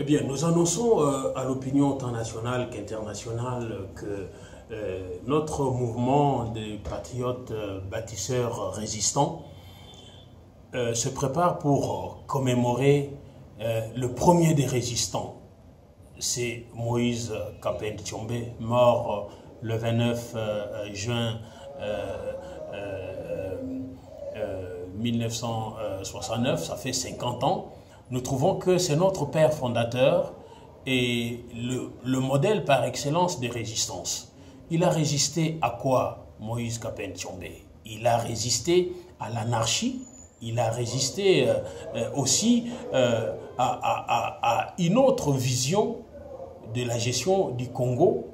Eh bien, nous annonçons à l'opinion tant nationale qu'internationale que notre mouvement des patriotes bâtisseurs résistants se prépare pour commémorer le premier des résistants. C'est Moïse Kapen Tshombe, mort le 29 juin 1969, ça fait 50 ans. Nous trouvons que c'est notre père fondateur et le modèle par excellence des résistances. Il a résisté à quoi, Moïse Kapen Tshombe? Il a résisté à l'anarchie, il a résisté aussi à une autre vision de la gestion du Congo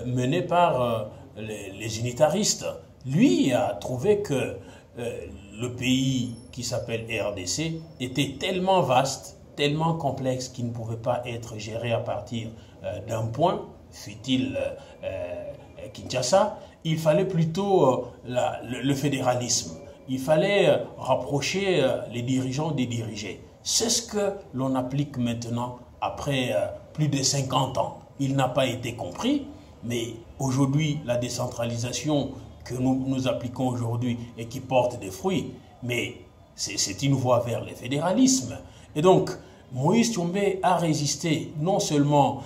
menée par les unitaristes. Lui a trouvé que le pays qui s'appelle RDC était tellement vaste, tellement complexe qu'il ne pouvait pas être géré à partir d'un point, fut-il Kinshasa. Il fallait plutôt le fédéralisme. Il fallait rapprocher les dirigeants des dirigés. C'est ce que l'on applique maintenant après plus de 50 ans. Il n'a pas été compris, mais aujourd'hui, la décentralisation que nous appliquons aujourd'hui et qui porte des fruits, mais c'est une voie vers le fédéralisme. Et donc, Moïse Tshombe a résisté non seulement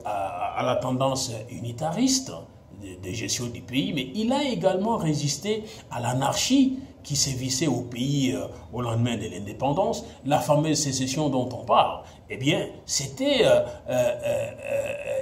à la tendance unitariste de gestion du pays, mais il a également résisté à l'anarchie qui sévissait au pays au lendemain de l'indépendance, la fameuse sécession dont on parle. Eh bien, c'était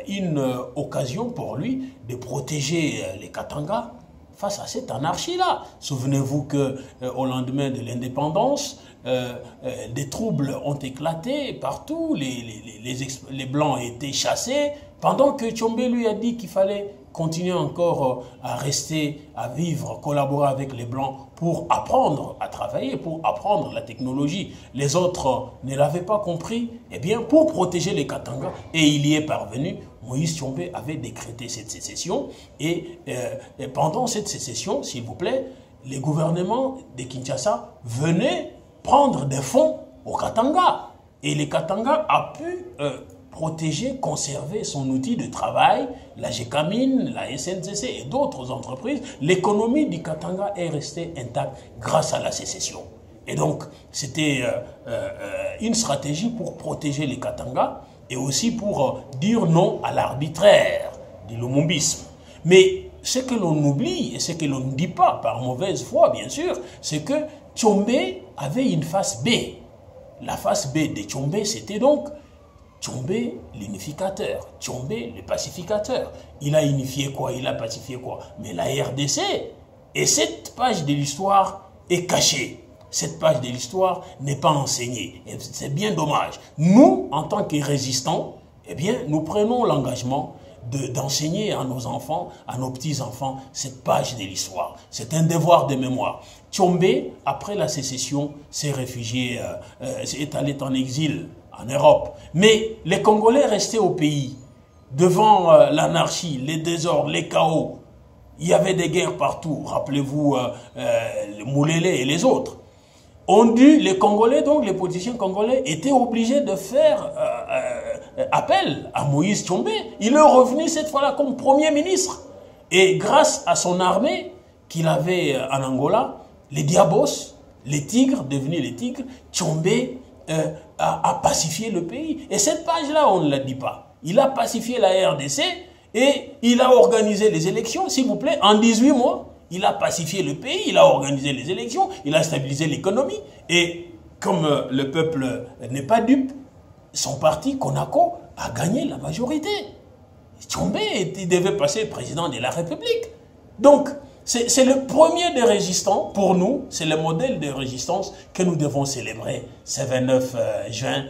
une occasion pour lui de protéger les Katanga face à cette anarchie-là. Souvenez-vous qu'au lendemain de l'indépendance, des troubles ont éclaté partout, les Blancs étaient chassés, pendant que Tshombe lui a dit qu'il fallait continuer encore à rester, à vivre, collaborer avec les Blancs pour apprendre à travailler, pour apprendre la technologie. Les autres ne l'avaient pas compris. Eh bien, pour protéger les Katanga, et il y est parvenu, Moïse Tshombe avait décrété cette sécession. Et pendant cette sécession, s'il vous plaît, les gouvernements de Kinshasa venaient prendre des fonds aux Katanga. Et les Katanga a pu protéger, conserver son outil de travail, la GECAMIN, la SNCC et d'autres entreprises. L'économie du Katanga est restée intacte grâce à la sécession. Et donc, c'était une stratégie pour protéger les Katanga et aussi pour dire non à l'arbitraire du lumumbisme. Mais ce que l'on oublie et ce que l'on ne dit pas, par mauvaise foi bien sûr, c'est que Tshombe avait une face B. La face B de Tshombe, c'était donc Tshombe l'unificateur, Tshombe le pacificateur. Il a unifié quoi? Il a pacifié quoi? Mais la RDC. Et cette page de l'histoire est cachée. Cette page de l'histoire n'est pas enseignée. Et c'est bien dommage. Nous, en tant que résistants, eh bien, nous prenons l'engagement d'enseigner à nos enfants, à nos petits-enfants, cette page de l'histoire. C'est un devoir de mémoire. Tshombe, après la sécession, s'est réfugié, est allé en exil en Europe. Mais les Congolais restaient au pays, devant l'anarchie, les désordres, les chaos. Il y avait des guerres partout. Rappelez-vous Moulele et les autres. Les Congolais, donc les politiciens congolais, étaient obligés de faire appel à Moïse Tshombe. Il est revenu cette fois-là comme Premier ministre. Et grâce à son armée qu'il avait en Angola, les Diabos, les tigres, devenus les tigres, Tshombe a pacifié le pays. Et cette page-là, on ne la dit pas. Il a pacifié la RDC et il a organisé les élections, s'il vous plaît, en 18 mois. Il a pacifié le pays, il a organisé les élections, il a stabilisé l'économie. Et comme le peuple n'est pas dupe, son parti, Konako, a gagné la majorité. Tshombe devait passer président de la République. Donc, c'est le premier des résistants, pour nous, c'est le modèle de résistance que nous devons célébrer ce 29 juin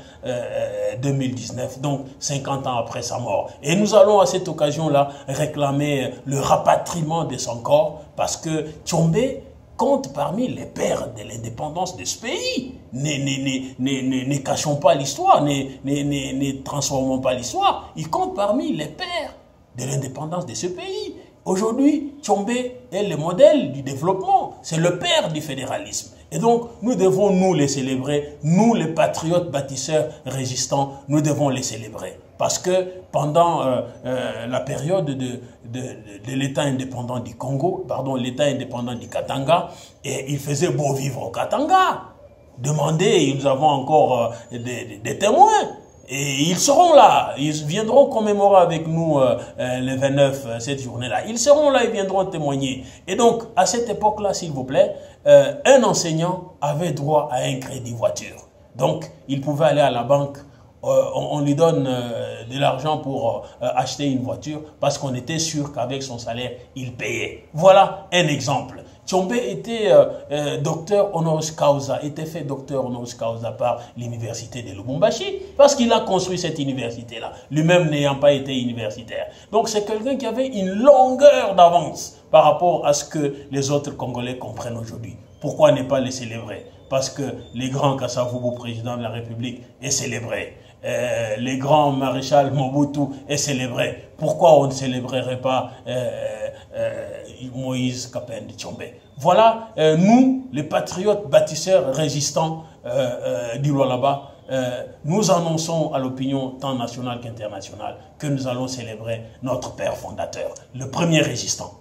2019, donc 50 ans après sa mort. Et nous allons à cette occasion-là réclamer le rapatriement de son corps, parce que Tshombe compte parmi les pères de l'indépendance de ce pays. Ne cachons pas l'histoire, ne transformons pas l'histoire. Il compte parmi les pères de l'indépendance de ce pays. Aujourd'hui, Tshombe est le modèle du développement. C'est le père du fédéralisme. Et donc, nous devons nous les célébrer, nous les patriotes bâtisseurs résistants, nous devons les célébrer. Parce que pendant la période de l'État indépendant du Congo, pardon, l'État indépendant du Katanga, et il faisait beau vivre au Katanga. Demandez, nous avons encore des témoins. Et ils seront là, ils viendront commémorer avec nous le 29, cette journée-là. Ils seront là, ils viendront témoigner. Et donc, à cette époque-là, s'il vous plaît, un enseignant avait droit à un crédit voiture. Donc, il pouvait aller à la banque, on lui donne de l'argent pour acheter une voiture parce qu'on était sûr qu'avec son salaire, il payait. Voilà un exemple. Tshombe était docteur honoris causa, était fait docteur honoris causa par l'université de Lubumbashi parce qu'il a construit cette université-là, lui-même n'ayant pas été universitaire. Donc c'est quelqu'un qui avait une longueur d'avance par rapport à ce que les autres Congolais comprennent aujourd'hui. Pourquoi ne pas les célébrer? Parce que les grands Kasavubu, président de la République, est célébré. Les grands maréchal Mobutu est célébré. Pourquoi on ne célébrerait pas Moïse Kapen Tshombe? Voilà, nous, les patriotes bâtisseurs résistants du Lualaba, nous annonçons à l'opinion tant nationale qu'internationale que nous allons célébrer notre père fondateur, le premier résistant.